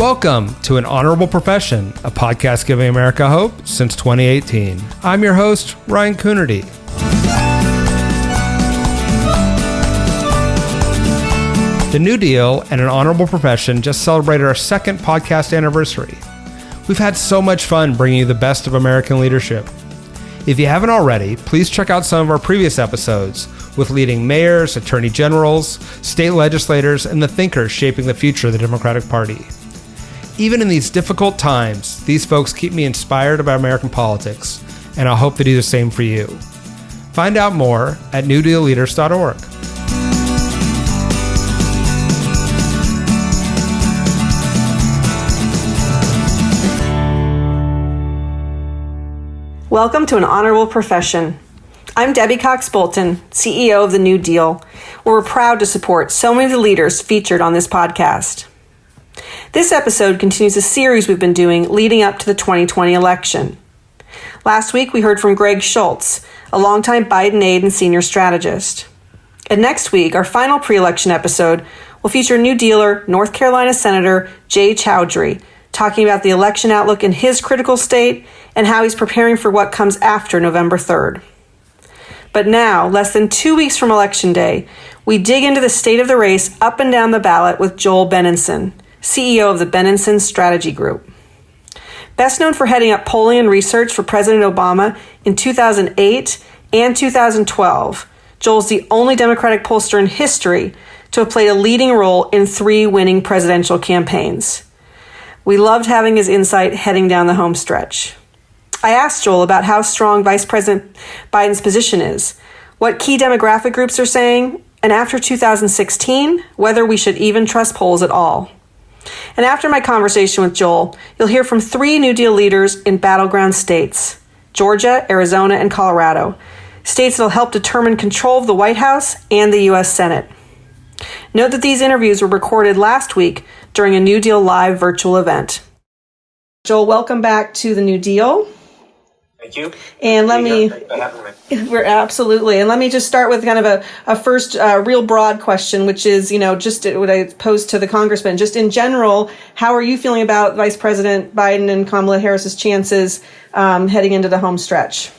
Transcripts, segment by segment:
Welcome to An Honorable Profession, a podcast giving America hope since 2018. I'm your host, Ryan Coonerty. The New Deal and An Honorable Profession just celebrated our second podcast anniversary. We've had so much fun bringing you the best of American leadership. If you haven't already, please check out some of our previous episodes with leading mayors, attorney generals, state legislators, and the thinkers shaping the future of the Democratic Party. Even in these difficult times, these folks keep me inspired about American politics, and I hope they do the same for you. Find out more at NewDealLeaders.org. Welcome to An Honorable Profession. I'm Debbie Cox Bultan, CEO of the New Deal, where we're proud to support so many of the leaders featured on this podcast. This episode continues a series we've been doing leading up to the 2020 election. Last week, we heard from Greg Schultz, a longtime Biden aide and senior strategist. And next week, our final pre-election episode will feature New Dealer, North Carolina Senator Jay Chowdhury, talking about the election outlook in his critical state and how he's preparing for what comes after November 3rd. But now, less than 2 weeks from Election Day, we dig into the state of the race up and down the ballot with Joel Benenson, CEO of the Benenson Strategy Group. Best known for heading up polling and research for President Obama in 2008 and 2012, Joel's the only Democratic pollster in history to have played a leading role in 3 winning presidential campaigns. We loved having his insight heading down the home stretch. I asked Joel about how strong Vice President Biden's position is, what key demographic groups are saying, and after 2016, whether we should even trust polls at all. And after my conversation with Joel, you'll hear from 3 New Deal leaders in battleground states, Georgia, Arizona, and Colorado, states that will help determine control of the White House and the U.S. Senate. Note that these interviews were recorded last week during a New Deal Live virtual event. Joel, welcome back to the New Deal. Thank you. And Thanks for having me. We're absolutely. And let me just start with kind of a first real broad question, which is, just what I posed to the congressman, just in general, how are you feeling about Vice President Biden and Kamala Harris's chances heading into the home stretch?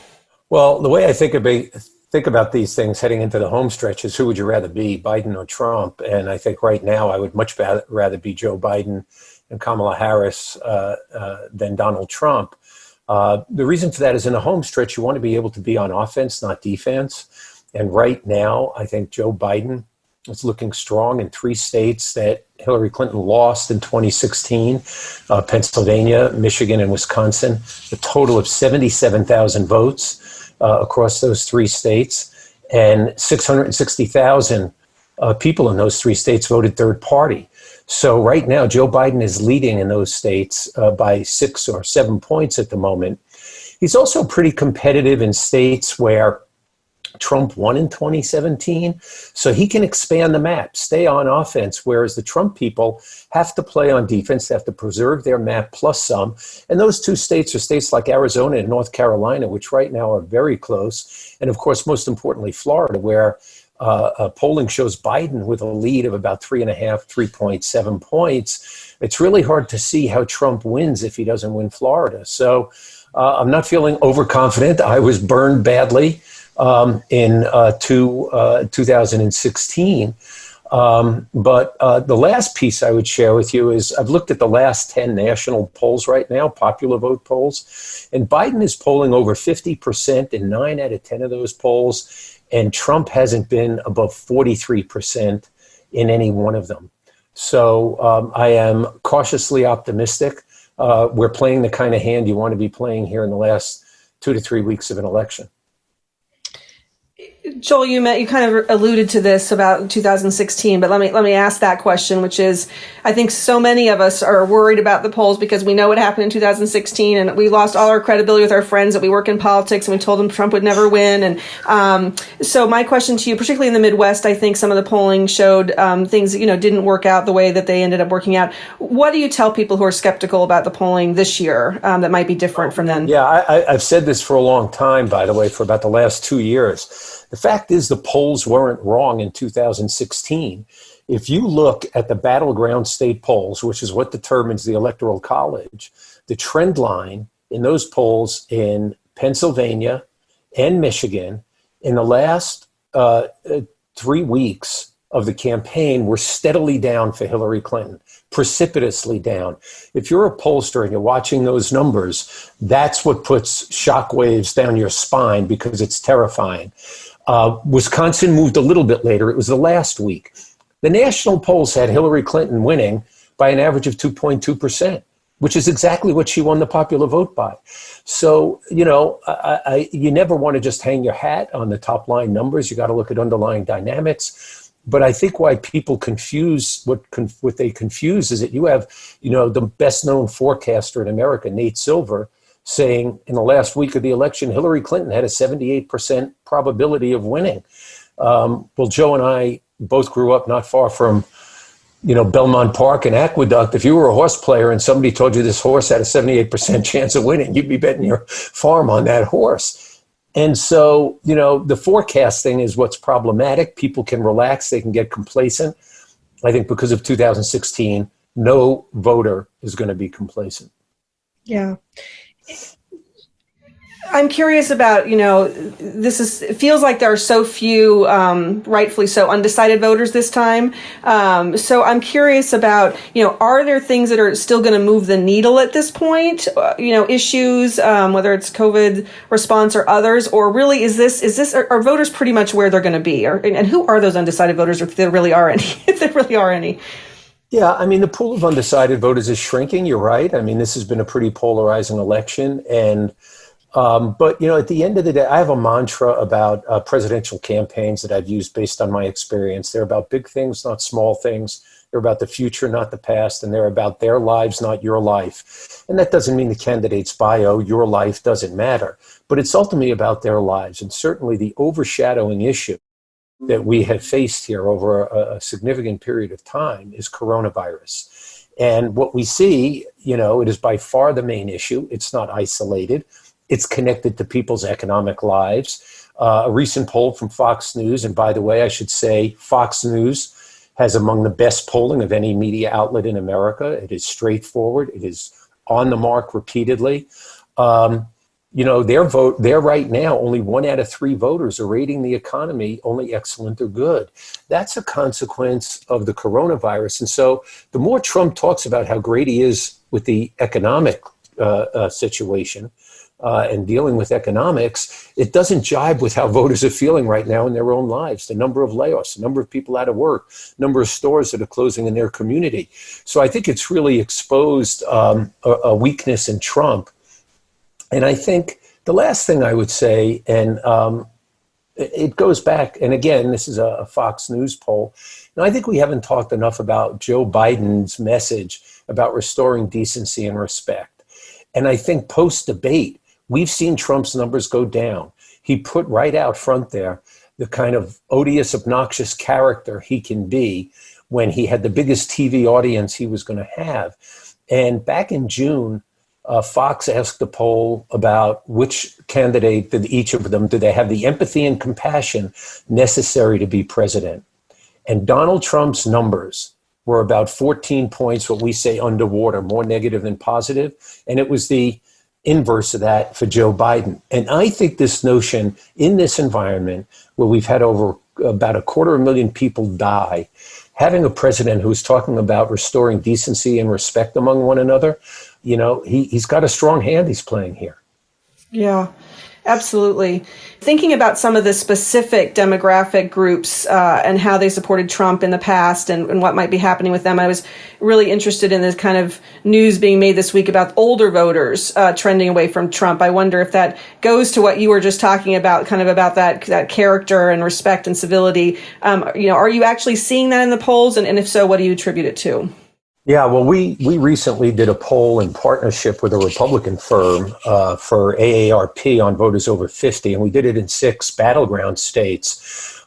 Well, the way I think about these things heading into the home stretch is who would you rather be, Biden or Trump? And I think right now I would much rather be Joe Biden and Kamala Harris than Donald Trump. The reason for that is in the home stretch, you want to be able to be on offense, not defense. And right now, I think Joe Biden is looking strong in 3 states that Hillary Clinton lost in 2016, Pennsylvania, Michigan, and Wisconsin, a total of 77,000 votes across those 3 states. And 660,000 people in those 3 states voted third party. So right now, Joe Biden is leading in those states by 6 or 7 points at the moment. He's also pretty competitive in states where Trump won in 2017. So he can expand the map, stay on offense, whereas the Trump people have to play on defense, they have to preserve their map plus some. And those 2 states are states like Arizona and North Carolina, which right now are very close. And of course, most importantly, Florida, where polling shows Biden with a lead of about 3.7 points. It's really hard to see how Trump wins if he doesn't win Florida. So I'm not feeling overconfident. I was burned badly in 2016. But the last piece I would share with you is I've looked at the last 10 national polls right now, popular vote polls, and Biden is polling over 50% in 9 out of 10 of those polls. And Trump hasn't been above 43% in any one of them. So I am cautiously optimistic. We're playing the kind of hand you want to be playing here in the last 2 to 3 weeks of an election. Joel, you kind of alluded to this about 2016, but let me ask that question, which is, I think so many of us are worried about the polls because we know what happened in 2016, and we lost all our credibility with our friends that we work in politics, and we told them Trump would never win. And so my question to you, particularly in the Midwest, I think some of the polling showed things didn't work out the way that they ended up working out. What do you tell people who are skeptical about the polling this year that might be different from then? Yeah, I've said this for a long time, by the way, for about the last 2 years. The fact fact is the polls weren't wrong in 2016. If you look at the battleground state polls, which is what determines the Electoral College, the trend line in those polls in Pennsylvania and Michigan in the last 3 weeks of the campaign were steadily down for Hillary Clinton, precipitously down. If you're a pollster and you're watching those numbers, that's what puts shockwaves down your spine because it's terrifying. Wisconsin moved a little bit later. It was the last week. The national polls had Hillary Clinton winning by an average of 2.2%, which is exactly what she won the popular vote by. So, you know, you never want to just hang your hat on the top line numbers. You got to look at underlying dynamics. But I think why people confuse what they confuse is that you have, you know, the best known forecaster in America, Nate Silver, saying in the last week of the election, Hillary Clinton had a 78% probability of winning. Well, Joe and I both grew up not far from, you know, Belmont Park and Aqueduct. If you were a horse player and somebody told you this horse had a 78% chance of winning, you'd be betting your farm on that horse. And so, you know, the forecasting is what's problematic. People can relax. They can get complacent. I think because of 2016, no voter is going to be complacent. Yeah. I'm curious about, you know, it feels like there are so few, rightfully so, undecided voters this time. So I'm curious about, you know, are there things that are still going to move the needle at this point? You know, issues, whether it's COVID response or others, or really are voters pretty much where they're going to be? And who are those undecided voters, if there really are any? If there really are any? Yeah, I mean, the pool of undecided voters is shrinking. You're right. I mean, this has been a pretty polarizing election, and but, you know, at the end of the day, I have a mantra about presidential campaigns that I've used based on my experience. They're about big things, not small things. They're about the future, not the past. And they're about their lives, not your life. And that doesn't mean the candidate's bio, your life doesn't matter. But it's ultimately about their lives. And certainly the overshadowing issue that we have faced here over a significant period of time is coronavirus. And what we see, you know, it is by far the main issue. It's not isolated. It's connected to people's economic lives. A recent poll from Fox News, and by the way, I should say Fox News has among the best polling of any media outlet in America. It is straightforward. It is on the mark repeatedly. You know, they're right now, only 1 out of 3 voters are rating the economy only excellent or good. That's a consequence of the coronavirus. And so the more Trump talks about how great he is with the economic situation, and dealing with economics, it doesn't jibe with how voters are feeling right now in their own lives. The number of layoffs, the number of people out of work, number of stores that are closing in their community. So I think it's really exposed a weakness in Trump. And I think the last thing I would say, and it goes back, and again, this is a Fox News poll, and I think we haven't talked enough about Joe Biden's message about restoring decency and respect. And I think post-debate, we've seen Trump's numbers go down. He put right out front there the kind of odious, obnoxious character he can be when he had the biggest TV audience he was going to have. And back in June, Fox asked the poll about which candidate did each of them, did they have the empathy and compassion necessary to be president? And Donald Trump's numbers were about 14 points, what we say underwater, more negative than positive. And it was the inverse of that for Joe Biden. And I think this notion in this environment where we've had over about 250,000 people die, having a president who's talking about restoring decency and respect among one another, you know, he's got a strong hand he's playing here. Yeah, absolutely. Thinking about some of the specific demographic groups and how they supported Trump in the past and what might be happening with them, I was really interested in this kind of news being made this week about older voters trending away from Trump. I wonder if that goes to what you were just talking about, kind of about that character and respect and civility. You know, are you actually seeing that in the polls? And if so, what do you attribute it to? Yeah, well, we recently did a poll in partnership with a Republican firm for AARP on voters over 50, and we did it in 6 battleground states.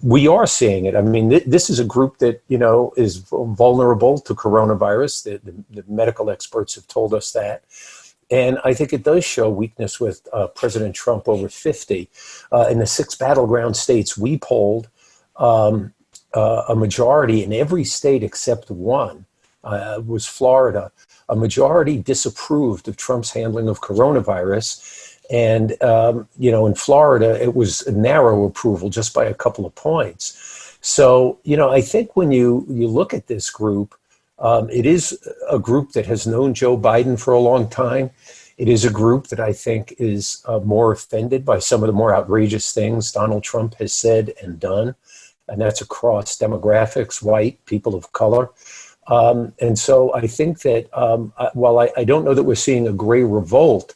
We are seeing it. I mean, this is a group that, you know, is vulnerable to coronavirus. The medical experts have told us that. And I think it does show weakness with President Trump over 50. In the 6 battleground states we polled, a majority in every state except one was Florida. A majority disapproved of Trump's handling of coronavirus. And, in Florida, it was a narrow approval just by a couple of points. So, I think when you look at this group, it is a group that has known Joe Biden for a long time. It is a group that I think is more offended by some of the more outrageous things Donald Trump has said and done. And that's across demographics, white, people of color. And so I think that while I don't know that we're seeing a gray revolt,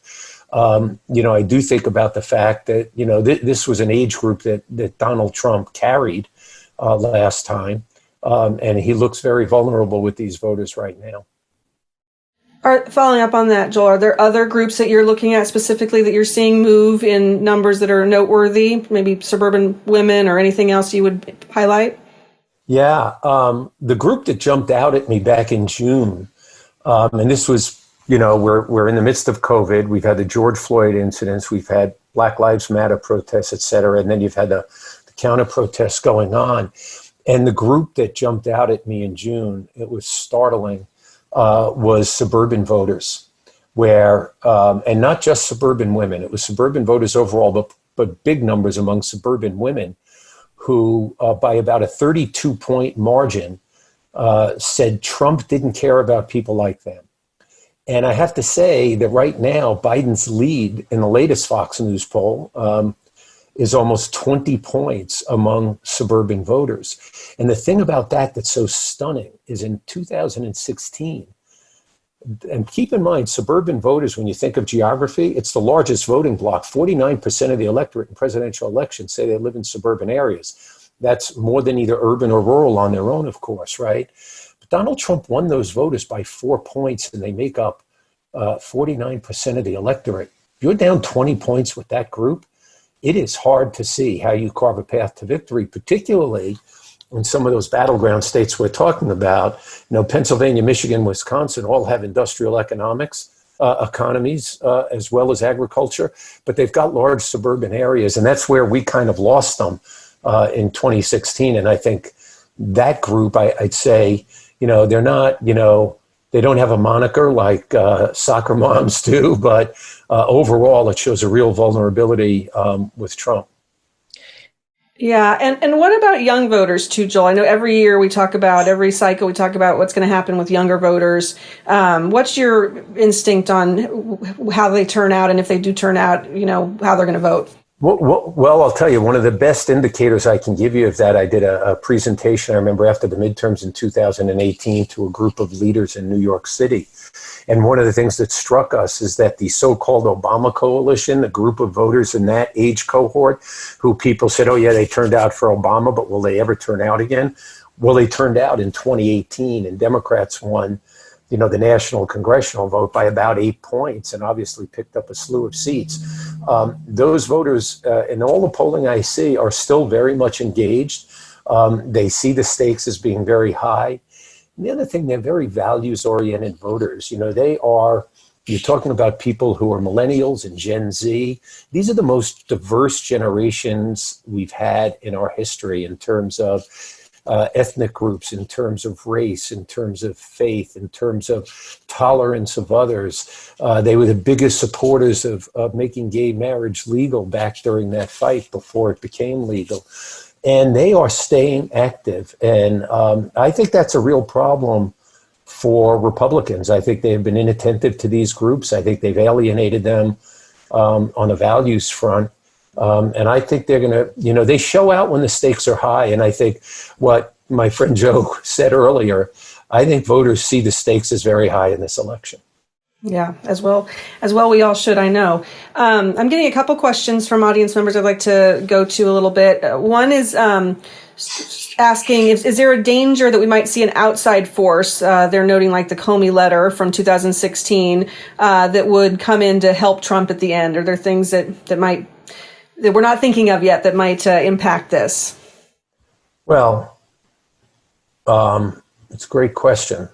I do think about the fact that, this was an age group that Donald Trump carried last time. And he looks very vulnerable with these voters right now. Following up on that, Joel, are there other groups that you're looking at specifically that you're seeing move in numbers that are noteworthy, maybe suburban women or anything else you would highlight? Yeah, the group that jumped out at me back in June, and this was, we're in the midst of COVID. We've had the George Floyd incidents. We've had Black Lives Matter protests, et cetera. And then you've had the counter protests going on. And the group that jumped out at me in June, it was startling, was suburban voters, where, and not just suburban women, it was suburban voters overall, but big numbers among suburban women who, by about a 32-point margin, said Trump didn't care about people like them. And I have to say that right now, Biden's lead in the latest Fox News poll is almost 20 points among suburban voters. And the thing about that that's so stunning is in 2016, and keep in mind, suburban voters, when you think of geography, it's the largest voting bloc. 49% of the electorate in presidential elections say they live in suburban areas. That's more than either urban or rural on their own, of course, right? But Donald Trump won those voters by 4 points, and they make up 49% of the electorate. If you're down 20 points with that group, it is hard to see how you carve a path to victory, particularly in some of those battleground states we're talking about. Pennsylvania, Michigan, Wisconsin all have industrial economics, economies, as well as agriculture, but they've got large suburban areas, and that's where we kind of lost them in 2016. And I think that group, I'd say, they're not, they don't have a moniker like soccer moms do, but overall, it shows a real vulnerability with Trump. Yeah. And what about young voters too, Joel? I know every year every cycle we talk about what's going to happen with younger voters. What's your instinct on how they turn out, and if they do turn out, how they're going to vote? Well, I'll tell you, one of the best indicators I can give you of that, I did a presentation, I remember, after the midterms in 2018 to a group of leaders in New York City. And one of the things that struck us is that the so-called Obama coalition, a group of voters in that age cohort who people said, oh, yeah, they turned out for Obama, but will they ever turn out again? Well, they turned out in 2018, and Democrats won, the national congressional vote by about 8 points, and obviously picked up a slew of seats. Those voters, in all the polling I see, are still very much engaged. They see the stakes as being very high. And the other thing, they're very values-oriented voters. You're talking about people who are millennials and Gen Z. These are the most diverse generations we've had in our history in terms of ethnic groups, in terms of race, in terms of faith, in terms of tolerance of others. They were the biggest supporters of making gay marriage legal back during that fight before it became legal. And they are staying active. And I think that's a real problem for Republicans. I think they've been inattentive to these groups. I think they've alienated them on a values front. And I think they're going to, they show out when the stakes are high. And I think what my friend Joe said earlier, I think voters see the stakes as very high in this election. Yeah, as well we all should, I know. I'm getting a couple questions from audience members I'd like to go to a little bit. One is asking, is there a danger that we might see an outside force, they're noting like the Comey letter from 2016, that would come in to help Trump at the end? Are there things that we're not thinking of yet that might impact this? Well, it's a great question.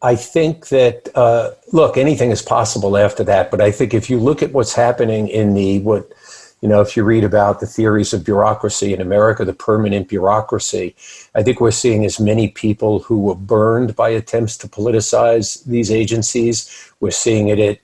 I think that, look, anything is possible after that. But I think if you look at what's happening in if you read about the theories of bureaucracy in America, the permanent bureaucracy, I think we're seeing as many people who were burned by attempts to politicize these agencies. We're seeing it at,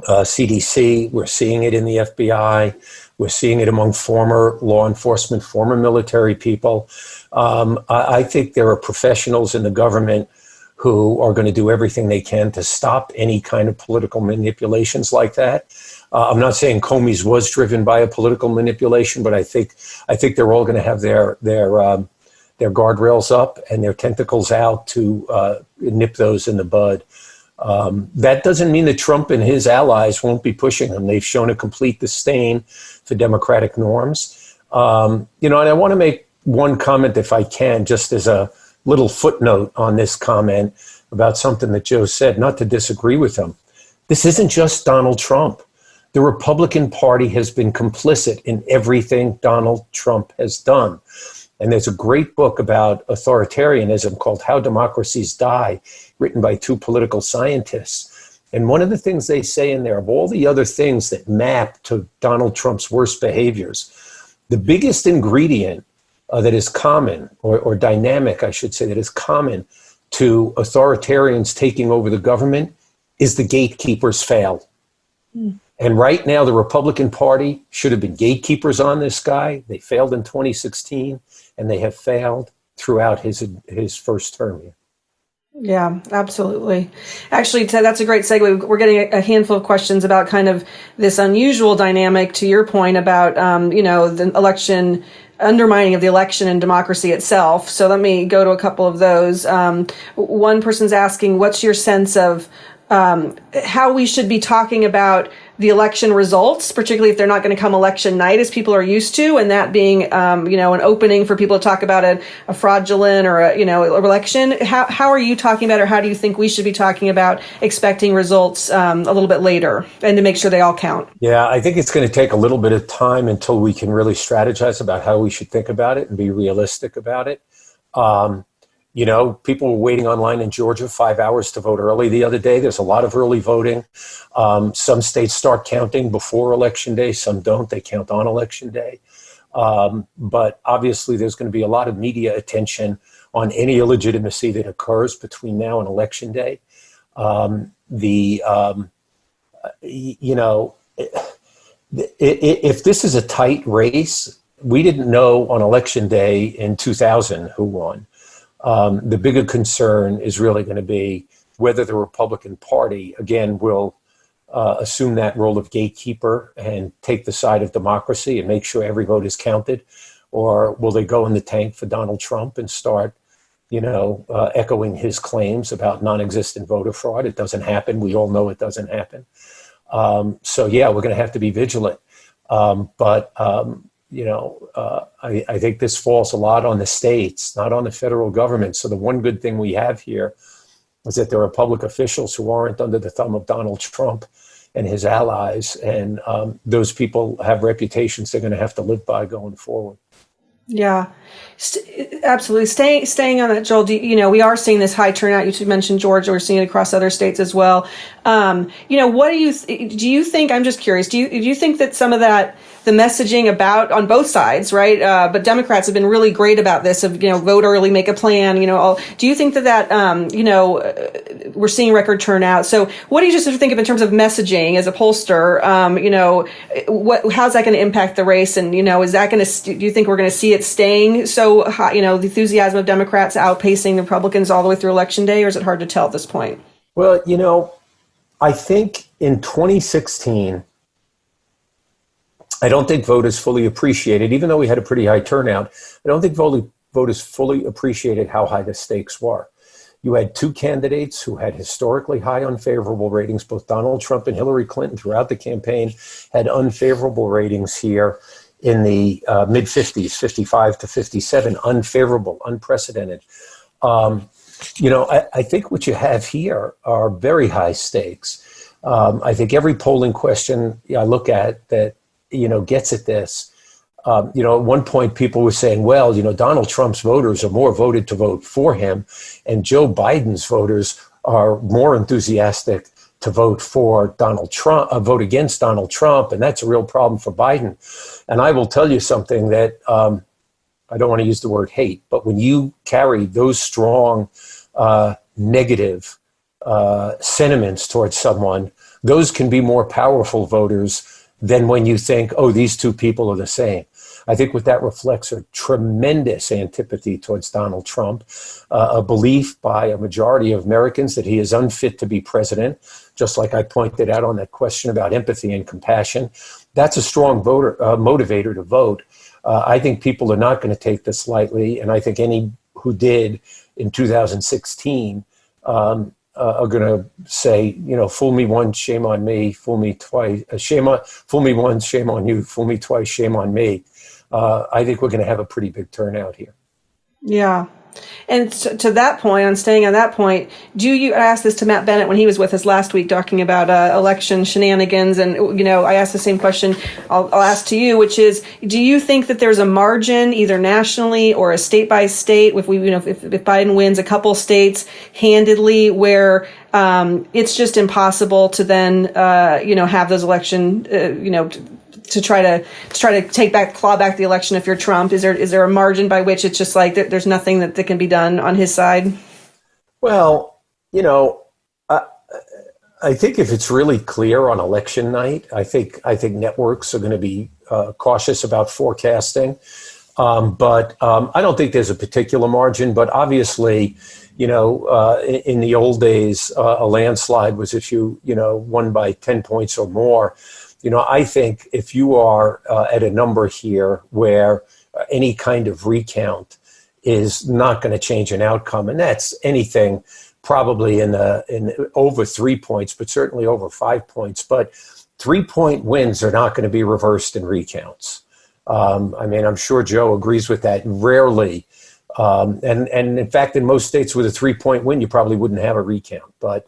CDC. We're seeing it in the FBI. We're seeing it among former law enforcement, former military people. I think there are professionals in the government who are going to do everything they can to stop any kind of political manipulations like that. I'm not saying Comey's was driven by a political manipulation, but I think they're all going to have their guardrails up and their tentacles out to nip those in the bud. That doesn't mean that Trump and his allies won't be pushing them. They've shown a complete disdain for democratic norms. And I want to make one comment, if I can, just as a little footnote on this comment about something that Joe said, not to disagree with him. This isn't just Donald Trump. The Republican Party has been complicit in everything Donald Trump has done. And there's a great book about authoritarianism called How Democracies Die, written by two political scientists. And one of the things they say in there, of all the other things that map to Donald Trump's worst behaviors, the biggest ingredient that is common, or dynamic, I should say, that is common to authoritarians taking over the government is the gatekeepers fail. And right now, the Republican Party should have been gatekeepers on this guy. They failed in 2016, and they have failed throughout his first term here. Yeah, absolutely. Actually, Ted, that's a great segue. We're getting a handful of questions about kind of this unusual dynamic, to your point about, the election, undermining of the election and democracy itself. So let me go to a couple of those. One person's asking, what's your sense of how we should be talking about the election results, particularly if they're not going to come election night as people are used to, and that being, an opening for people to talk about a fraudulent or election. How are you talking about, or how do you think we should be talking about expecting results a little bit later and to make sure they all count? Yeah, I think it's going to take a little bit of time until we can really strategize about how we should think about it and be realistic about it. People were waiting online in Georgia 5 hours to vote early the other day. There's a lot of early voting. Some states start counting before Election Day. Some don't. They count on Election Day. But obviously, there's going to be a lot of media attention on any illegitimacy that occurs between now and Election Day. If this is a tight race, we didn't know on Election Day in 2000 who won. The bigger concern is really going to be whether the Republican Party, again, will assume that role of gatekeeper and take the side of democracy and make sure every vote is counted, or will they go in the tank for Donald Trump and start, echoing his claims about non-existent voter fraud? It doesn't happen. We all know it doesn't happen. We're going to have to be vigilant. I think this falls a lot on the states, not on the federal government. So the one good thing we have here is that there are public officials who aren't under the thumb of Donald Trump and his allies. And those people have reputations they're going to have to live by going forward. Yeah, absolutely. Staying on that, Joel, we are seeing this high turnout. You mentioned Georgia. We're seeing it across other states as well. What do you think, I'm just curious, do you think that some of that, the messaging about on both sides, right? But Democrats have been really great about this of, vote early, make a plan, do you think that, we're seeing record turnout? So what do you just think of in terms of messaging as a pollster? How's that going to impact the race? And, is that going to, do you think we're going to see it staying so high, the enthusiasm of Democrats outpacing the Republicans all the way through Election Day, or is it hard to tell at this point? Well, I think in 2016, I don't think voters fully appreciated, even though we had a pretty high turnout, I don't think voters fully appreciated how high the stakes were. You had two candidates who had historically high unfavorable ratings. Both Donald Trump and Hillary Clinton throughout the campaign had unfavorable ratings here in the mid-50s, 55 to 57, unfavorable, unprecedented. I think what you have here are very high stakes. I think every polling question I look at that, gets at this, At one point, people were saying, well, Donald Trump's voters are more voted to vote for him, and Joe Biden's voters are more enthusiastic to vote for Donald Trump, vote against Donald Trump, and that's a real problem for Biden. And I will tell you something that I don't want to use the word hate, but when you carry those strong negative sentiments towards someone, those can be more powerful voters than when you think, oh, these two people are the same. I think what that reflects a tremendous antipathy towards Donald Trump, a belief by a majority of Americans that he is unfit to be president, just like I pointed out on that question about empathy and compassion. That's a strong motivator to vote. I think people are not going to take this lightly, and I think any who did in 2016 are going to say, fool me once, shame on me, fool me twice, fool me once, shame on you, fool me twice, shame on me. I think we're going to have a pretty big turnout here. Yeah. And to that point, on staying on that point, I asked this to Matt Bennett when he was with us last week talking about election shenanigans. And, I asked the same question I'll ask to you, which is, do you think that there's a margin either nationally or a state by state if Biden wins a couple states handedly where it's just impossible to then, have those election, to try to claw back the election if you're Trump? Is there a margin by which it's just like there's nothing that can be done on his side? Well, I think if it's really clear on election night, I think networks are going to be cautious about forecasting. But I don't think there's a particular margin. But obviously, in the old days, a landslide was if you won by 10 points or more. I think if you are at a number here where any kind of recount is not going to change an outcome, and that's anything probably in over 3 points, but certainly over 5 points. But 3-point wins are not going to be reversed in recounts. I'm sure Joe agrees with that. Rarely, and in fact, in most states with a 3-point win, you probably wouldn't have a recount. But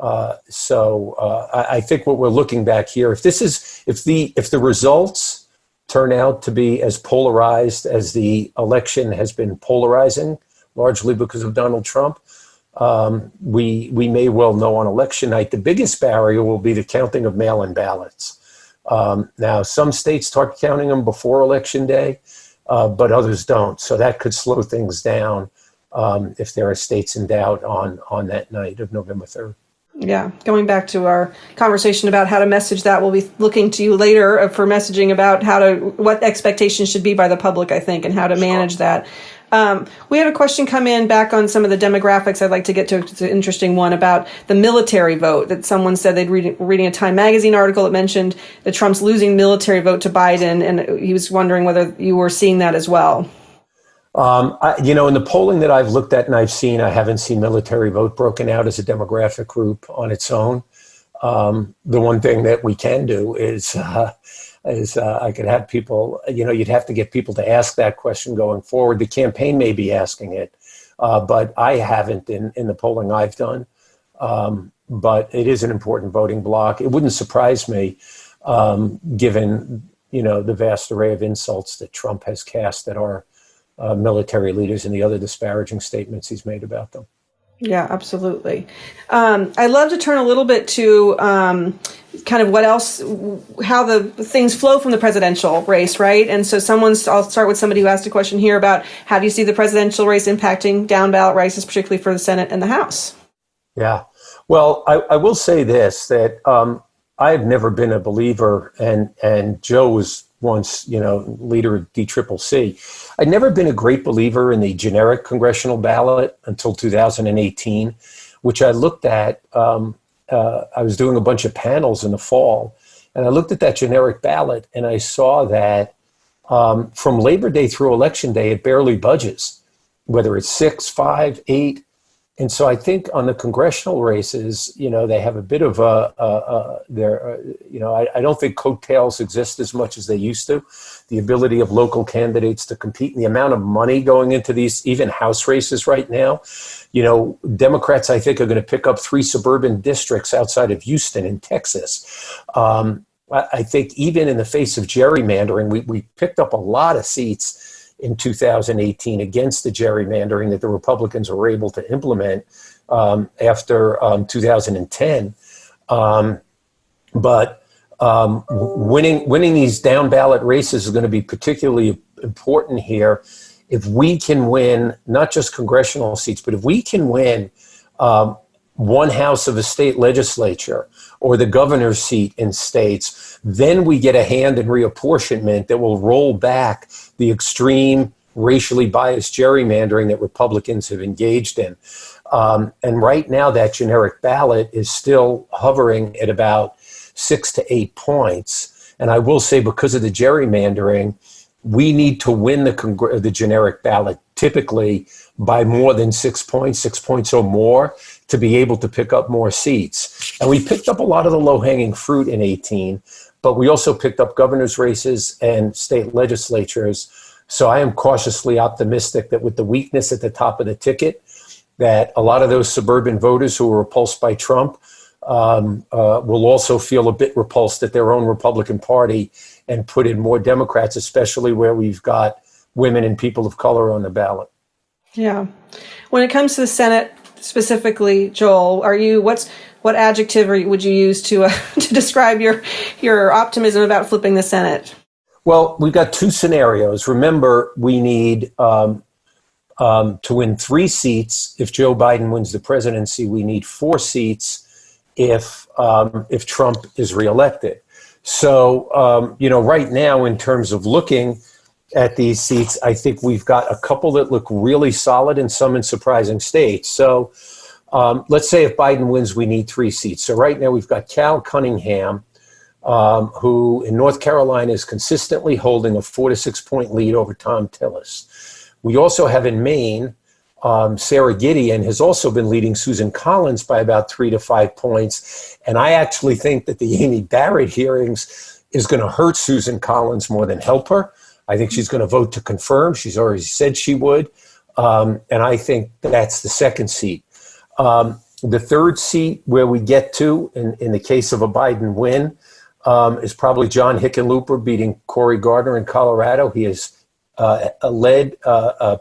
I think what we're looking back here, if the results turn out to be as polarized as the election has been polarizing, largely because of Donald Trump, we may well know on election night. The biggest barrier will be the counting of mail-in ballots. Now, some states start counting them before Election Day, but others don't. So that could slow things down if there are states in doubt on that night of November 3rd. Yeah, going back to our conversation about how to message that, we'll be looking to you later for messaging about what expectations should be by the public, I think, and how to manage that. We had a question come in back on some of the demographics. I'd like to get to. It's an interesting one about the military vote that someone said they'd reading a Time magazine article that mentioned that Trump's losing military vote to Biden, and he was wondering whether you were seeing that as well. In the polling that I've looked at and I've seen, I haven't seen military vote broken out as a demographic group on its own. The one thing that we can do is I could have people, you'd have to get people to ask that question going forward. The campaign may be asking it, but I haven't in the polling I've done. But it is an important voting bloc. It wouldn't surprise me, given, the vast array of insults that Trump has cast at our military leaders and the other disparaging statements he's made about them. Yeah, absolutely. I'd love to turn a little bit to kind of how the things flow from the presidential race, right? And so I'll start with somebody who asked a question here about how do you see the presidential race impacting down ballot races, particularly for the Senate and the House? Yeah. Well, I will say this, that I've never been a believer, and Joe was once, leader of DCCC. I'd never been a great believer in the generic congressional ballot until 2018, which I looked at. I was doing a bunch of panels in the fall, and I looked at that generic ballot, and I saw that from Labor Day through Election Day, it barely budges, whether it's 6, 5, 8. And so I think on the congressional races, they have a bit of I don't think coattails exist as much as they used to. The ability of local candidates to compete and the amount of money going into these, even House races right now. Democrats, I think, are going to pick up 3 suburban districts outside of Houston in Texas. I think even in the face of gerrymandering, we picked up a lot of seats in 2018 against the gerrymandering that the Republicans were able to implement after 2010. But winning these down ballot races is going to be particularly important here. If we can win not just congressional seats, but if we can win one house of a state legislature or the governor's seat in states, then we get a hand in reapportionment that will roll back the extreme racially biased gerrymandering that Republicans have engaged in. And right now, that generic ballot is still hovering at about 6 to 8 points. And I will say, because of the gerrymandering, we need to win the generic ballot typically by more than 6 points or more, to be able to pick up more seats. And we picked up a lot of the low-hanging fruit in 18, but we also picked up governor's races and state legislatures. So I am cautiously optimistic that with the weakness at the top of the ticket, that a lot of those suburban voters who were repulsed by Trump will also feel a bit repulsed at their own Republican Party and put in more Democrats, especially where we've got women and people of color on the ballot. Yeah. When it comes to the Senate specifically, Joel, what adjective would you use to describe your optimism about flipping the Senate? Well, we've got two scenarios. Remember, we need to win 3 seats. If Joe Biden wins the presidency, we need 4 seats if Trump is reelected. So, right now, in terms of looking at these seats, I think we've got a couple that look really solid and some in surprising states. So let's say if Biden wins, we need 3 seats. So right now we've got Cal Cunningham, who in North Carolina is consistently holding a 4 to 6 point lead over Tom Tillis. We also have in Maine, Sarah Gideon has also been leading Susan Collins by about 3 to 5 points. And I actually think that the Amy Barrett hearings is going to hurt Susan Collins more than help her. I think she's going to vote to confirm. She's already said she would. And I think that's the second seat. The third seat where we get to, in the case of a Biden win, is probably John Hickenlooper beating Cory Gardner in Colorado. He has led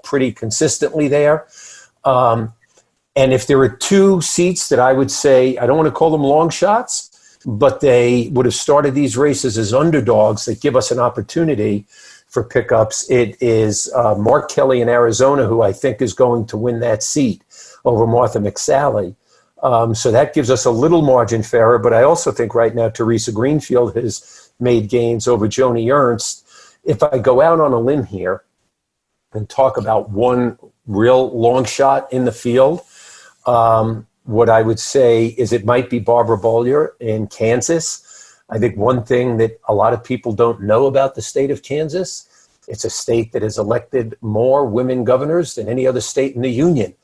pretty consistently there. And if there are 2 seats that I would say, I don't want to call them long shots, but they would have started these races as underdogs that give us an opportunity for pickups, it is Mark Kelly in Arizona, who I think is going to win that seat over Martha McSally. So that gives us a little margin for error. But I also think right now Teresa Greenfield has made gains over Joni Ernst. If I go out on a limb here and talk about one real long shot in the field, what I would say is it might be Barbara Bollier in Kansas. I think one thing that a lot of people don't know about the state of Kansas, it's a state that has elected more women governors than any other state in the union.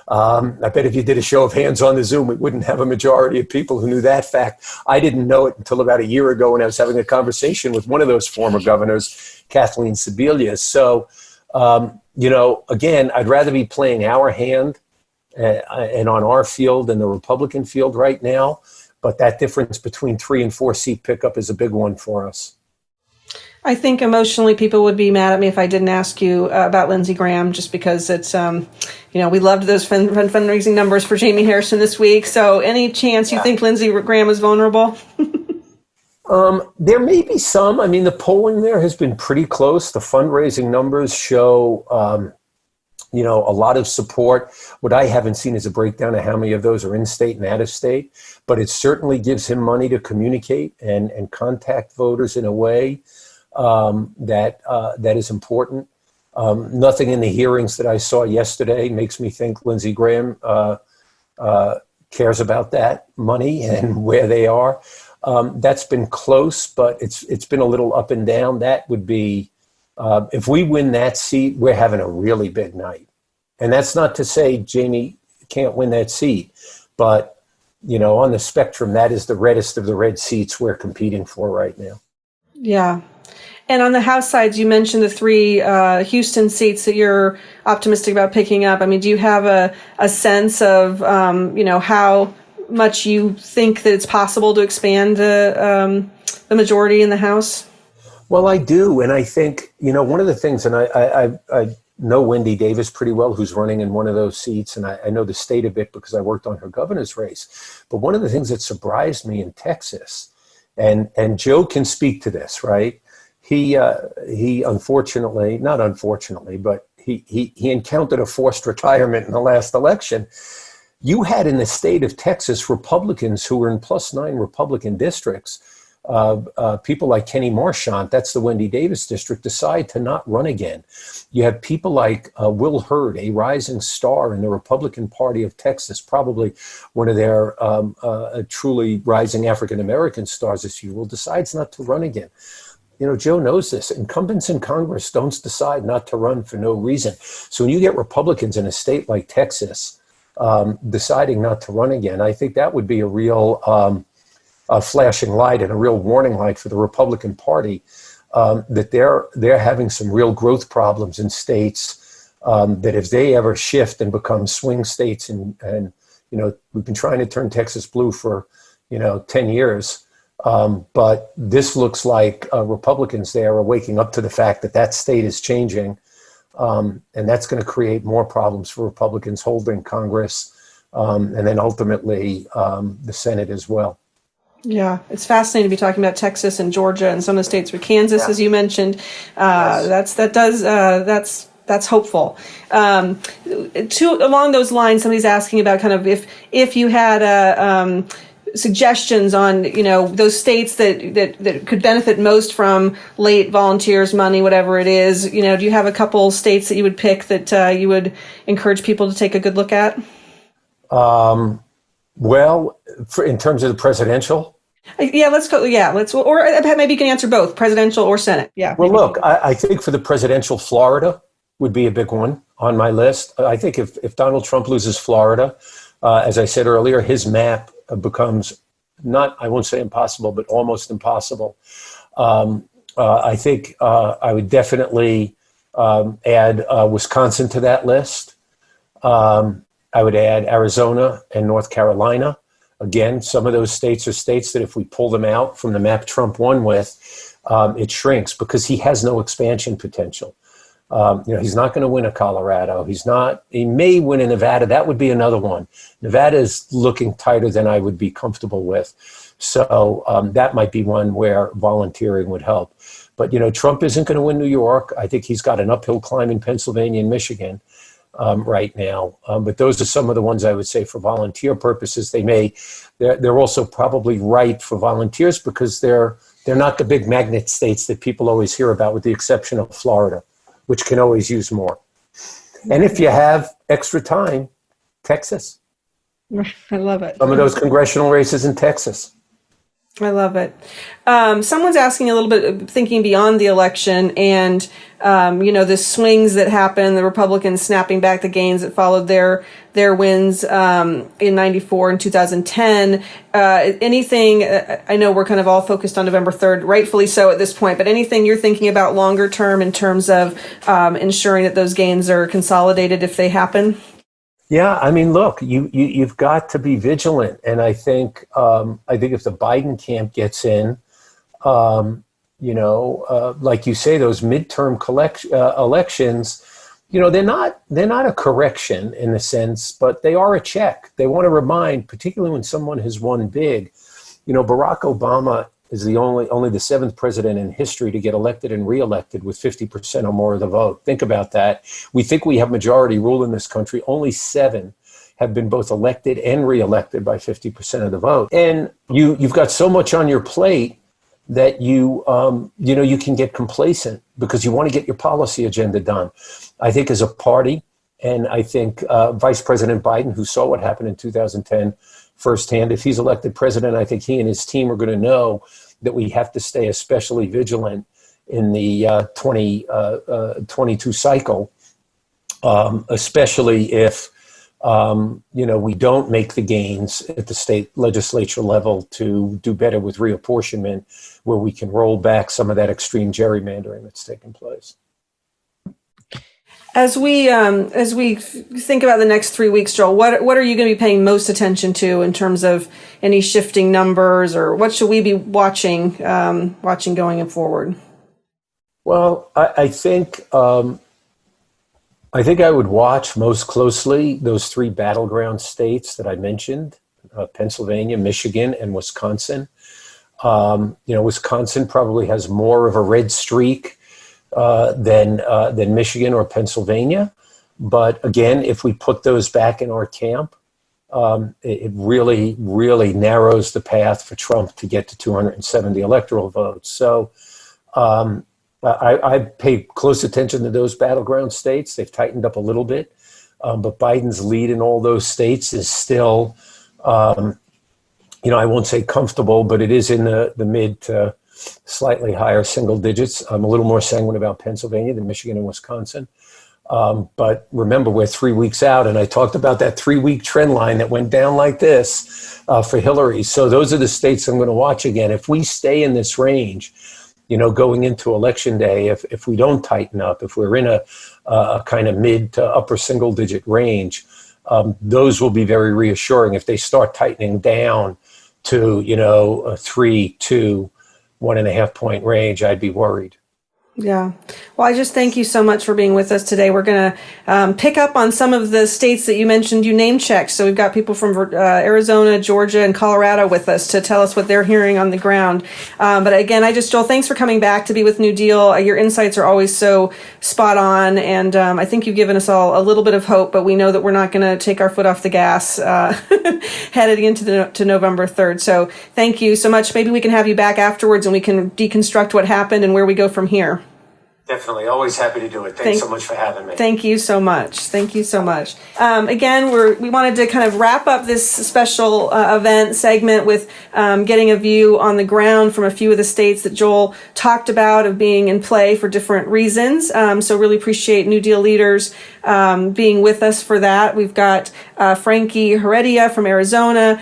I bet if you did a show of hands on the Zoom, we wouldn't have a majority of people who knew that fact. I didn't know it until about a year ago when I was having a conversation with one of those former governors, Kathleen Sebelius. So, again, I'd rather be playing our hand and on our field than the Republican field right now. But that difference between 3 and 4 seat pickup is a big one for us. I think emotionally people would be mad at me if I didn't ask you about Lindsey Graham, just because it's, we loved those fundraising numbers for Jamie Harrison this week. So any chance you think Lindsey Graham is vulnerable? There may be some. I mean, the polling there has been pretty close. The fundraising numbers show, a lot of support. What I haven't seen is a breakdown of how many of those are in state and out of state, but it certainly gives him money to communicate and contact voters in a way that is important. Nothing in the hearings that I saw yesterday makes me think Lindsey Graham cares about that money and where they are. That's been close, but it's been a little up and down. That would be, if we win that seat, we're having a really big night. And that's not to say Jamie can't win that seat, but, on the spectrum, that is the reddest of the red seats we're competing for right now. Yeah. And on the House sides, you mentioned the 3 Houston seats that you're optimistic about picking up. I mean, do you have a sense of, how much you think that it's possible to expand the the majority in the House? Well, I do. And I think, one of the things, and I know Wendy Davis pretty well, who's running in one of those seats. And I know the state a bit because I worked on her governor's race. But one of the things that surprised me in Texas, and Joe can speak to this, right? He unfortunately, not unfortunately, but he encountered a forced retirement in the last election. You had in the state of Texas Republicans who were in +9 Republican districts. People like Kenny Marchant, that's the Wendy Davis district, decide to not run again. You have people like Will Hurd, a rising star in the Republican Party of Texas, probably one of their truly rising African-American stars this year, decides not to run again. Joe knows this. Incumbents in Congress don't decide not to run for no reason. So when you get Republicans in a state like Texas deciding not to run again, I think that would be a real a flashing light and a real warning light for the Republican Party that they're having some real growth problems in states that if they ever shift and become swing states, and we've been trying to turn Texas blue for 10 years, but this looks like Republicans there are waking up to the fact that state is changing, and that's going to create more problems for Republicans holding Congress, and then ultimately the Senate as well. Yeah, it's fascinating to be talking about Texas and Georgia and some of the states with Kansas, as you mentioned. Yes. That's hopeful. Along those lines, somebody's asking about kind of if you had suggestions on those states that could benefit most from late volunteers money, whatever it is. Do you have a couple states that you would pick that you would encourage people to take a good look at? Well, in terms of the presidential. Yeah, let's go. Yeah, or maybe you can answer both, presidential or Senate. Yeah. Well, look, I think for the presidential, Florida would be a big one on my list. I think if Donald Trump loses Florida, as I said earlier, his map becomes not, I won't say impossible, but almost impossible. I think I would definitely add Wisconsin to that list. I would add Arizona and North Carolina. Again, some of those states are states that if we pull them out from the map Trump won with, it shrinks because he has no expansion potential. He's not going to win a Colorado. He may win a Nevada. That would be another one. Nevada is looking tighter than I would be comfortable with. So that might be one where volunteering would help. But, Trump isn't going to win New York. I think he's got an uphill climb in Pennsylvania and Michigan. Right now. But those are some of the ones I would say for volunteer purposes. They're also probably right for volunteers because they're not the big magnet states that people always hear about, with the exception of Florida, which can always use more. And if you have extra time, Texas. I love it. Some of those congressional races in Texas. I love it. Someone's asking a little bit, thinking beyond the election and, the swings that happened, the Republicans snapping back the gains that followed their wins in 94 and 2010. Anything, I know we're kind of all focused on November 3rd, rightfully so at this point, but anything you're thinking about longer term in terms of ensuring that those gains are consolidated if they happen? Yeah, I mean, look, you've got to be vigilant, and I think if the Biden camp gets in, like you say, those midterm elections, they're not a correction in a sense, but they are a check. They want to remind, particularly when someone has won big. Barack Obama is only the seventh president in history to get elected and reelected with 50% or more of the vote. Think about that. We think we have majority rule in this country. Only 7 have been both elected and reelected by 50% of the vote. And you've got so much on your plate that you can get complacent because you want to get your policy agenda done. I think as a party, and I think Vice President Biden, who saw what happened in 2010 firsthand, if he's elected president, I think he and his team are going to know that we have to stay especially vigilant in the 2022 cycle, especially if we don't make the gains at the state legislature level to do better with reapportionment, where we can roll back some of that extreme gerrymandering that's taken place. As we think about the next 3 weeks, Joel, what are you going to be paying most attention to in terms of any shifting numbers, or what should we be watching going forward? Well, I think I would watch most closely those three battleground states that I mentioned: Pennsylvania, Michigan, and Wisconsin. Wisconsin probably has more of a red streak than Michigan or Pennsylvania. But again, if we put those back in our camp, it really, really narrows the path for Trump to get to 270 electoral votes. So I pay close attention to those battleground states. They've tightened up a little bit, but Biden's lead in all those states is still, I won't say comfortable, but it is in the mid to slightly higher single digits. I'm a little more sanguine about Pennsylvania than Michigan and Wisconsin. But remember, we're 3 weeks out, and I talked about that 3-week trend line that went down like this for Hillary. So those are the states I'm going to watch again. If we stay in this range, going into Election Day, if we don't tighten up, if we're in a kind of mid to upper single digit range, those will be very reassuring. If they start tightening down to, a 3, 2, 1.5 point range, I'd be worried. Yeah. Well, I just thank you so much for being with us today. We're going to pick up on some of the states that you mentioned, you name checked. So we've got people from Arizona, Georgia, and Colorado with us to tell us what they're hearing on the ground. But again, Joel, thanks for coming back to be with New Deal. Your insights are always so spot on. And I think you've given us all a little bit of hope, but we know that we're not going to take our foot off the gas headed into to November 3rd. So thank you so much. Maybe we can have you back afterwards and we can deconstruct what happened and where we go from here. Definitely. Always happy to do it. Thanks so much for having me. Thank you so much. Thank you so much. Again, we wanted to kind of wrap up this special event segment with getting a view on the ground from a few of the states that Joel talked about of being in play for different reasons. So really appreciate New Deal Leaders being with us for that. We've got Frankie Heredia from Arizona,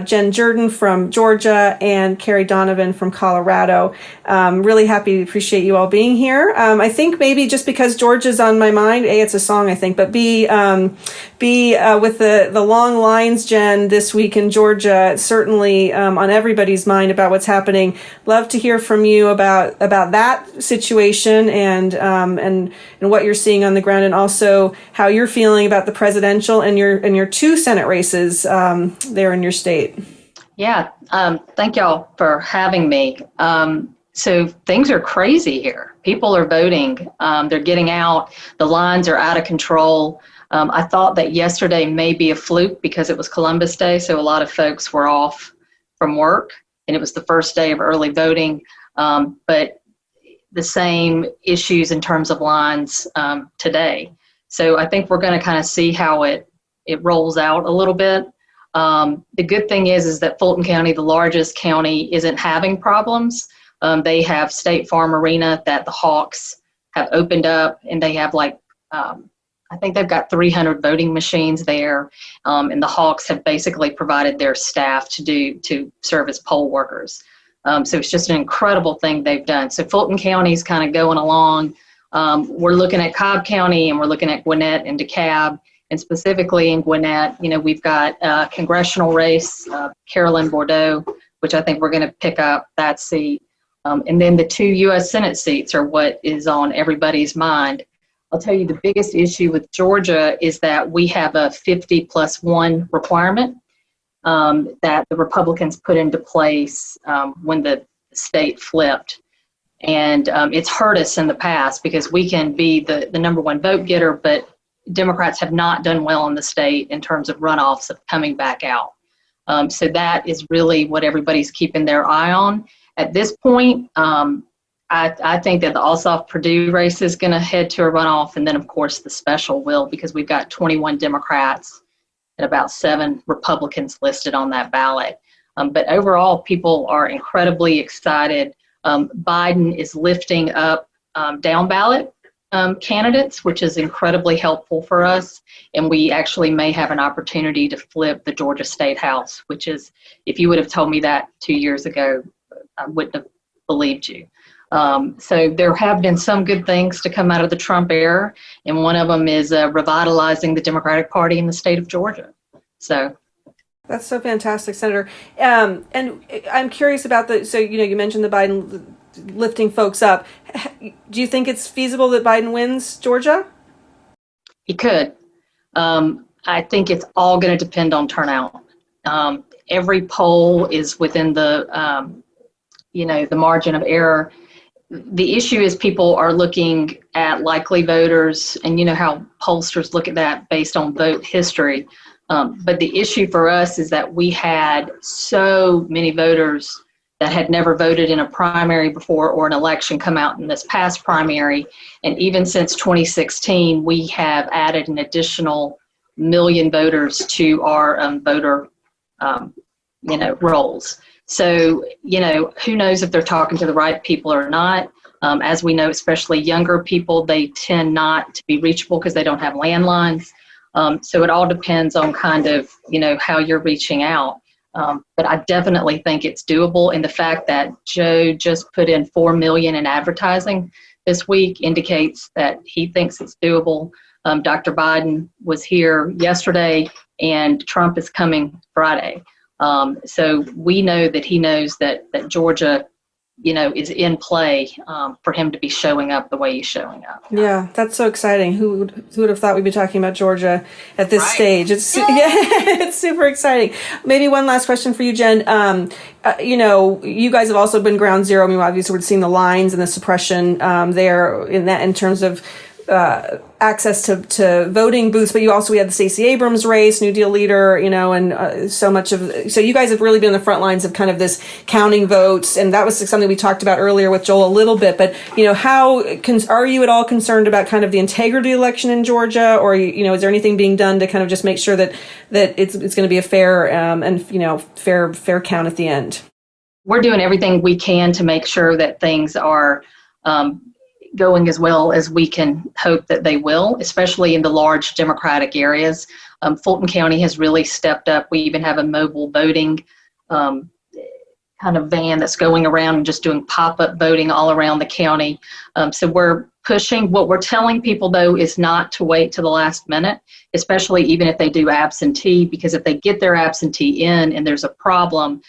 Jen Jordan from Georgia, and Carrie Donovan from Colorado. Really happy to appreciate you all being here. I think maybe just because Georgia's on my mind, A, it's a song, I think, but B, with the long lines, Jen, this week in Georgia, it's certainly on everybody's mind about what's happening. Love to hear from you about that situation and what you're seeing on the ground, and also how you're feeling about the presidential and your 2 Senate races there in your state. Yeah, thank y'all for having me. So things are crazy here. People are voting. They're getting out. The lines are out of control. I thought that yesterday may be a fluke because it was Columbus Day, so a lot of folks were off from work, and it was the first day of early voting. But the same issues in terms of lines today. So I think we're going to kind of see how it rolls out a little bit. The good thing is that Fulton County, the largest county, isn't having problems. They have State Farm Arena that the Hawks have opened up, and they have I think they've got 300 voting machines there, and the Hawks have basically provided their staff to serve as poll workers. So it's just an incredible thing they've done. So Fulton County is kind of going along. We're looking at Cobb County, and we're looking at Gwinnett and DeKalb, and specifically in Gwinnett, we've got a congressional race, Carolyn Bordeaux, which I think we're going to pick up that seat. And then the 2 U.S. Senate seats are what is on everybody's mind. I'll tell you the biggest issue with Georgia is that we have a 50+1 requirement that the Republicans put into place when the state flipped. And it's hurt us in the past because we can be the number one vote getter, but Democrats have not done well in the state in terms of runoffs of coming back out. So that is really what everybody's keeping their eye on. At this point, I think that the Ossoff-Purdue race is going to head to a runoff, and then, of course, the special will, because we've got 21 Democrats and about 7 Republicans listed on that ballot. But overall, people are incredibly excited. Biden is lifting up down ballot candidates, which is incredibly helpful for us. And we actually may have an opportunity to flip the Georgia State House, which is, if you would have told me that 2 years ago, I wouldn't have believed you. So there have been some good things to come out of the Trump era, and one of them is revitalizing the Democratic Party in the state of Georgia. So that's so fantastic, Senator. And I'm curious about so you mentioned the Biden lifting folks up. Do you think it's feasible that Biden wins Georgia? He could. I think it's all going to depend on turnout. Every poll is within the margin of error. The issue is people are looking at likely voters, and you know how pollsters look at that based on vote history. But the issue for us is that we had so many voters that had never voted in a primary before or an election come out in this past primary. And even since 2016, we have added an additional 1 million voters to our voter, rolls. So, who knows if they're talking to the right people or not. As we know, especially younger people, they tend not to be reachable because they don't have landlines. So it all depends on kind of, how you're reaching out. But I definitely think it's doable. And the fact that Joe just put in $4 million in advertising this week indicates that he thinks it's doable. Dr. Biden was here yesterday and Trump is coming Friday. So we know that he knows that Georgia, is in play for him to be showing up the way he's showing up. Yeah, that's so exciting. Who would have thought we'd be talking about Georgia at this stage? It's it's super exciting. Maybe one last question for you, Jen. You guys have also been ground zero. I mean, obviously we're seeing the lines and the suppression there in terms of access to voting booths, but we had the Stacey Abrams race, New Deal leader, and so you guys have really been on the front lines of kind of this counting votes, and that was something we talked about earlier with Joel a little bit, but are you at all concerned about kind of the integrity of the election in Georgia, or is there anything being done to kind of just make sure that it's going to be a fair and fair count at the end? We're doing everything we can to make sure that things are going as well as we can hope that they will, especially in the large Democratic areas. Fulton County has really stepped up. We even have a mobile voting kind of van that's going around and just doing pop-up voting all around the county. So we're pushing. What we're telling people, though, is not to wait to the last minute, especially even if they do absentee, because if they get their absentee in and there's a problem,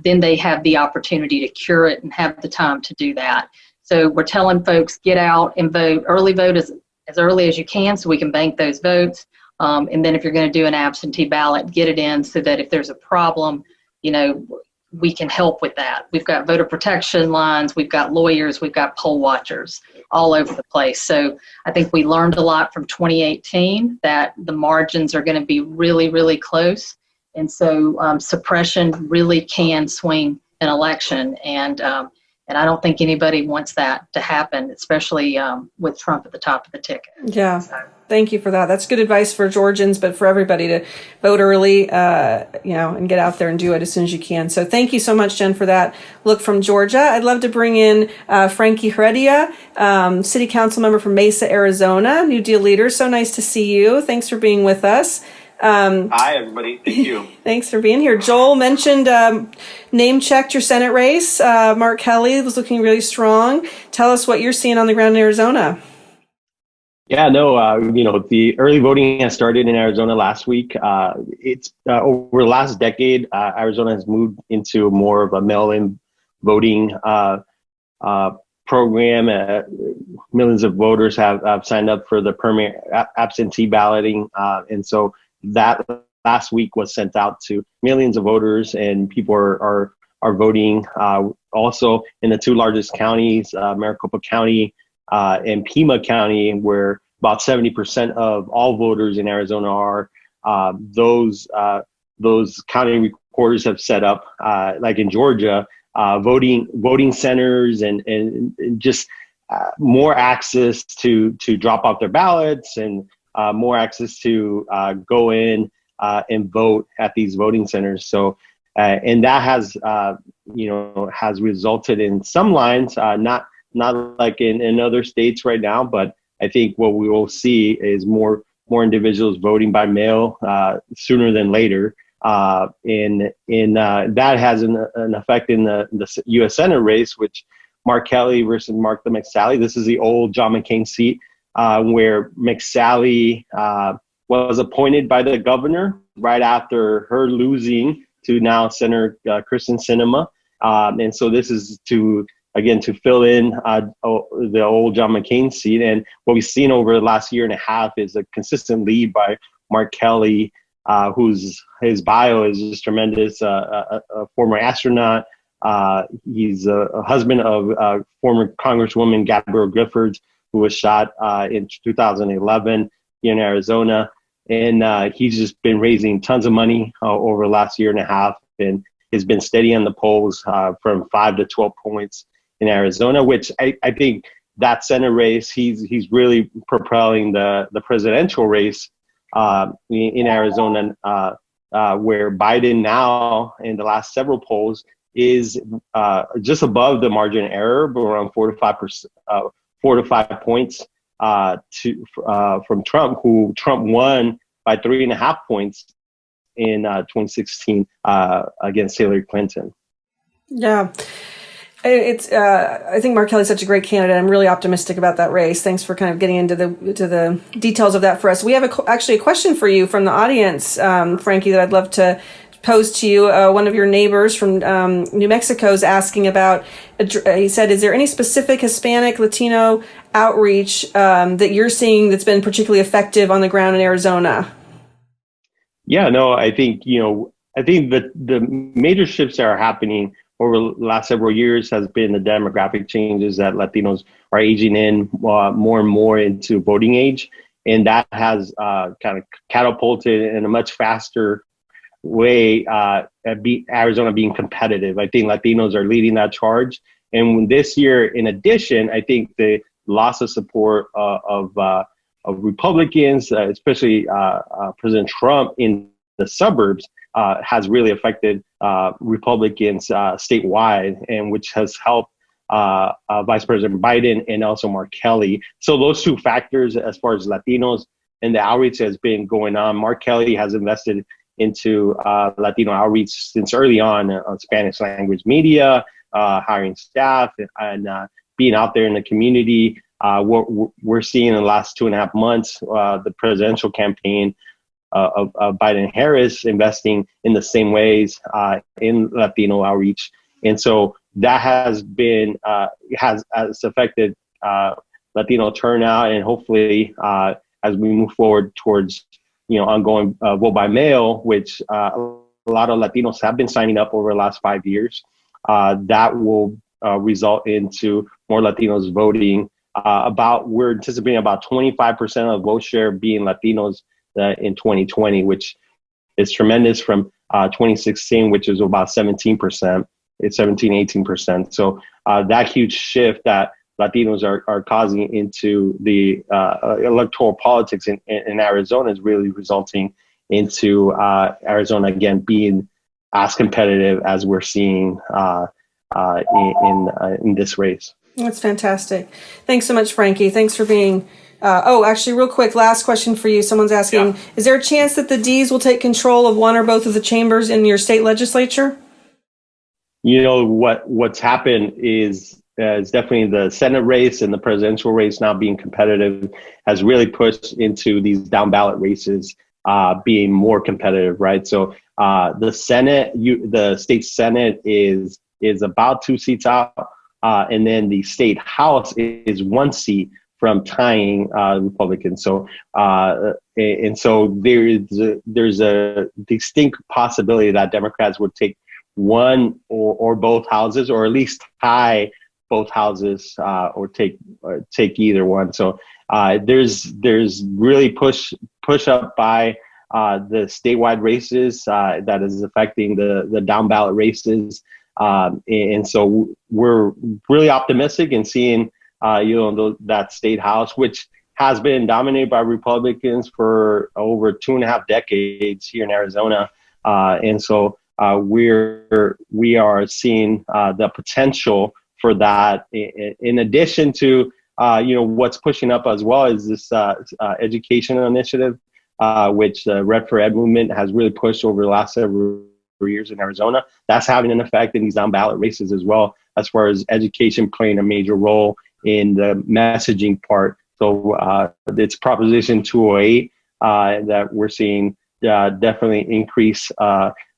then they have the opportunity to cure it and have the time to do that. So we're telling folks, get out and vote. Early vote as early as you can so we can bank those votes. And then if you're going to do an absentee ballot, get it in so that if there's a problem, we can help with that. We've got voter protection lines, we've got lawyers, we've got poll watchers all over the place. So I think we learned a lot from 2018 that the margins are going to be really, really close. And so suppression really can swing an election. And I don't think anybody wants that to happen, especially with Trump at the top of the ticket. Yeah, thank you for that. That's good advice for Georgians, but for everybody to vote early, and get out there and do it as soon as you can. So thank you so much, Jen, for that look from Georgia. I'd love to bring in Frankie Heredia, City Council member from Mesa, Arizona, New Deal Leaders. So nice to see you. Thanks for being with us. Hi, everybody. Thank you. Thanks for being here. Joel mentioned name-checked your Senate race. Mark Kelly was looking really strong. Tell us what you're seeing on the ground in Arizona. Yeah, the early voting has started in Arizona last week. It's over the last decade, Arizona has moved into more of a mail-in voting program. Millions of voters have signed up for the permanent absentee balloting, and so that last week was sent out to millions of voters, and people are voting. Also in the two largest counties, Maricopa County and Pima County, where about 70% of all voters in Arizona are. Those county recorders have set up, like in Georgia, voting centers and just more access to drop off their ballots and more access to go in and vote at these voting centers. So, and that has resulted in some lines, not like in other states right now, but I think what we will see is more individuals voting by mail sooner than later. And that has an effect in the U.S. Senate race, which Mark Kelly versus Mark the McSally. This is the old John McCain seat where McSally was appointed by the governor right after her losing to now Senator Kristen Sinema. And so this is to fill in the old John McCain seat. And what we've seen over the last year and a half is a consistent lead by Mark Kelly, whose his bio is just tremendous. A former astronaut. He's a husband of former Congresswoman Gabrielle Giffords, who was shot in 2011 in Arizona. And he's just been raising tons of money over the last year and a half, and has been steady on the polls from 5 to 12 points in Arizona, which I think that Senate race, he's really propelling the presidential race in Arizona, where Biden now in the last several polls is just above the margin of error, but around 4 to 5 points from Trump, who Trump won by 3.5 points in 2016 against Hillary Clinton. Yeah. I think Mark Kelly's such a great candidate. I'm really optimistic about that race. Thanks for kind of getting into the details of that for us. We have actually a question for you from the audience, Frankie, that I'd love to pose to you. One of your neighbors from New Mexico is asking about, he said, is there any specific Hispanic, Latino outreach that you're seeing that's been particularly effective on the ground in Arizona? Yeah, no, I think that the major shifts that are happening over the last several years has been the demographic changes that Latinos are aging in more and more into voting age. And that has kind of catapulted in a much faster way Arizona being competitive. I think Latinos are leading that charge. And this year, in addition, I think the loss of support of Republicans, especially President Trump in the suburbs, has really affected Republicans statewide, and which has helped Vice President Biden and also Mark Kelly. So those two factors, as far as Latinos and the outreach has been going on, Mark Kelly has invested into Latino outreach since early on Spanish language media, hiring staff, and being out there in the community. We're seeing in the last 2.5 months, the presidential campaign of Biden and Harris investing in the same ways in Latino outreach. And so that has been, has affected Latino turnout, and hopefully as we move forward towards, ongoing vote by mail, which a lot of Latinos have been signing up over the last 5 years, that will result into more Latinos voting. We're anticipating about 25% of vote share being Latinos in 2020, which is tremendous from 2016, which is about 17%. It's 18%. So that huge shift that Latinos are causing into the electoral politics in Arizona is really resulting into Arizona again being as competitive as we're seeing in this race. That's fantastic. Thanks so much, Frankie. Thanks for being. Actually, real quick, last question for you. Someone's asking, Is there a chance that the Ds will take control of one or both of the chambers in your state legislature? What's happened is definitely the Senate race and the presidential race now being competitive has really pushed into these down ballot races being more competitive, right? So the Senate, the state Senate is about 2 seats out, and then the state House is 1 seat from tying Republicans. So and so there's a distinct possibility that Democrats would take one or both houses, or at least tie both houses, or take either one. So there's really push up by the statewide races that is affecting the down ballot races, and so we're really optimistic in seeing that state house, which has been dominated by Republicans for over 2.5 decades here in Arizona, and so we are seeing the potential for that. In addition to what's pushing up as well is this education initiative, which the Red for Ed movement has really pushed over the last several years in Arizona. That's having an effect in these down-ballot races as well, as far as education playing a major role in the messaging part. So it's Proposition 208 that we're seeing definitely increase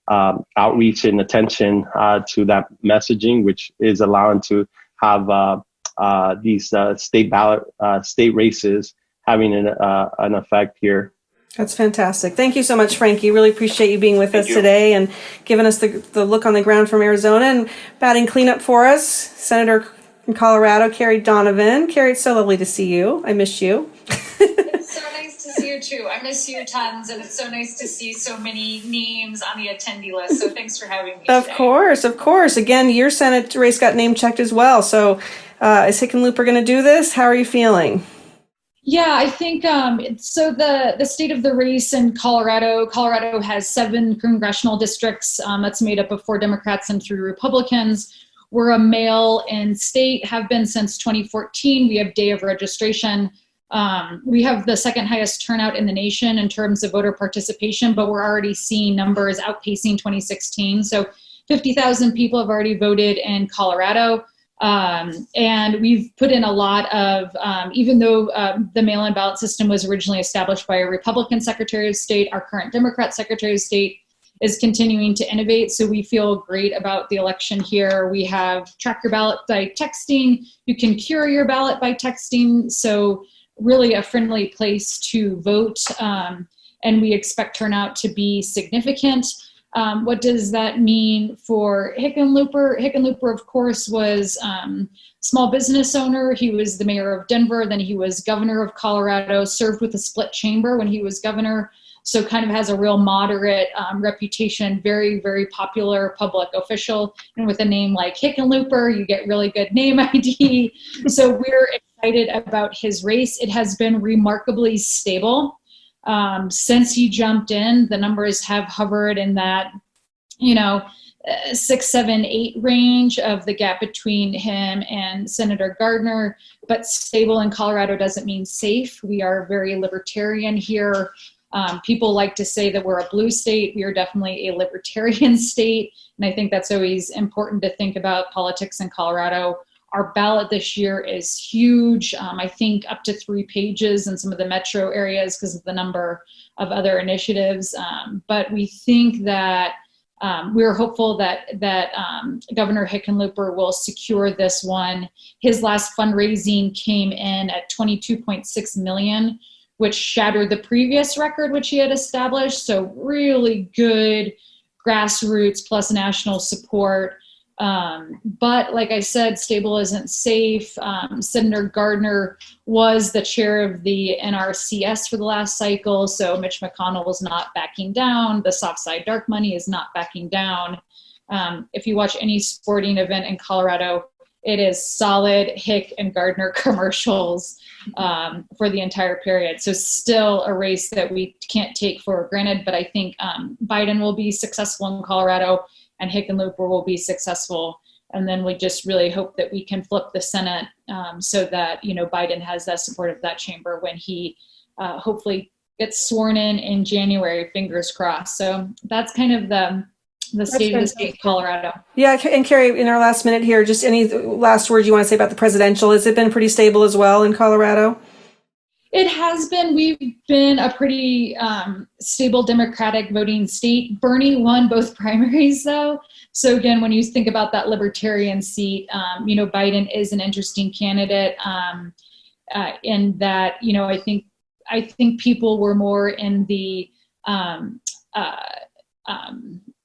outreach and attention to that messaging, which is allowing to have these state races having an effect here. That's fantastic. Thank you so much, Frankie. Really appreciate you being with us today and giving us the look on the ground from Arizona and batting cleanup for us. Senator from Colorado, Carrie Donovan. Carrie, it's so lovely to see you. I miss you. It's so nice to see you too. I miss you tons, and it's so nice to see so many names on the attendee list. So thanks for having me Of today. Of course. Again, your Senate race got name checked as well. So is Hickenlooper going to do this? How are you feeling? Yeah, I think so. The state of the race in Colorado has 7 congressional districts. That's made up of 4 Democrats and 3 Republicans. We're a mail-in state, have been since 2014. We have day of registration. We have the second highest turnout in the nation in terms of voter participation, but we're already seeing numbers outpacing 2016. So 50,000 people have already voted in Colorado. And we've put in a lot of, even though the mail-in ballot system was originally established by a Republican Secretary of State, our current Democrat Secretary of State is continuing to innovate. So we feel great about the election here. We have track your ballot by texting. You can cure your ballot by texting. So really a friendly place to vote. And we expect turnout to be significant. What does that mean for Hickenlooper? Hickenlooper, of course, was small business owner. He was the mayor of Denver. Then he was governor of Colorado, served with a split chamber when he was governor. So kind of has a real moderate reputation, very, very popular public official. And with a name like Hickenlooper, you get really good name ID. So we're excited about his race. It has been remarkably stable. Since he jumped in, the numbers have hovered in that, 6, 7, 8 range of the gap between him and Senator Gardner. But stable in Colorado doesn't mean safe. We are very libertarian here. People like to say that we're a blue state. We are definitely a libertarian state. And I think that's always important to think about politics in Colorado. Our ballot this year is huge. I think up to 3 pages in some of the metro areas because of the number of other initiatives. But we think that we're hopeful that Governor Hickenlooper will secure this one. His last fundraising came in at $22.6 million, which shattered the previous record which he had established. So really good grassroots plus national support. But like I said, stable isn't safe. Senator Gardner was the chair of the NRCS for the last cycle, so Mitch McConnell was not backing down. The soft side dark money is not backing down. If you watch any sporting event in Colorado, it is solid Hick and Gardner commercials for the entire period. So still a race that we can't take for granted, but I think Biden will be successful in Colorado and Hickenlooper will be successful. And then we just really hope that we can flip the Senate so that, Biden has the support of that chamber when he hopefully gets sworn in January, fingers crossed. So that's kind of the state of the state of Colorado. Yeah, and Carrie, in our last minute here, just any last words you want to say about the presidential? Has it been pretty stable as well in Colorado? It has been. We've been a pretty stable Democratic voting state. Bernie won both primaries, though. So again, when you think about that libertarian seat, Biden is an interesting candidate in that, I think people were more in the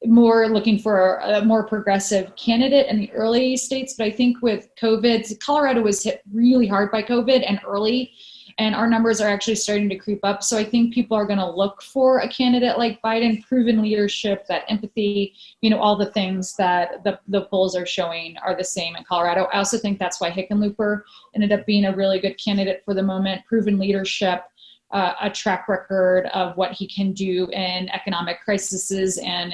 more looking for a more progressive candidate in the early states. But I think with COVID, Colorado was hit really hard by COVID and early. And our numbers are actually starting to creep up. So I think people are going to look for a candidate like Biden, proven leadership, that empathy, all the things that the polls are showing are the same in Colorado. I also think that's why Hickenlooper ended up being a really good candidate for the moment, proven leadership, a track record of what he can do in economic crises and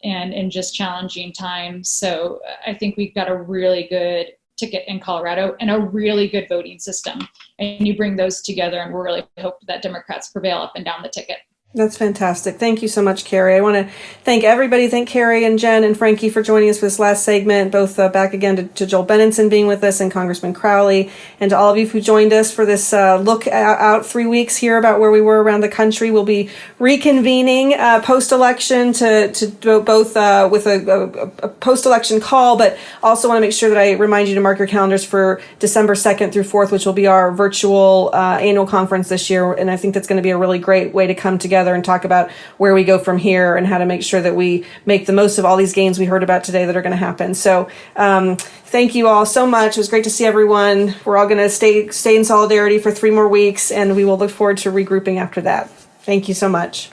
in just challenging times. So I think we've got a really good ticket in Colorado and a really good voting system. And you bring those together and we really hope that Democrats prevail up and down the ticket. That's fantastic. Thank you so much, Carrie. I want to thank everybody. Thank Carrie and Jen and Frankie for joining us for this last segment, both back again to Joel Benenson being with us and Congressman Crowley, and to all of you who joined us for this look out 3 weeks here about where we were around the country. We'll be reconvening post-election to both with a post-election call, but also want to make sure that I remind you to mark your calendars for December 2nd through 4th, which will be our virtual annual conference this year. And I think that's going to be a really great way to come together and talk about where we go from here and how to make sure that we make the most of all these gains we heard about today that are going to happen. So thank you all so much. It was great to see everyone. We're all going to stay in solidarity for 3 more weeks, and we will look forward to regrouping after that. Thank you so much.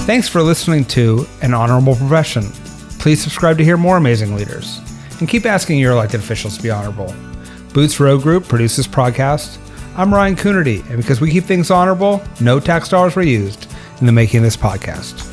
Thanks for listening to An Honorable Profession. Please subscribe to hear more amazing leaders. And keep asking your elected officials to be honorable. Boots Road Group produces this podcast. I'm Ryan Coonerty, and because we keep things honorable, no tax dollars were used in the making of this podcast.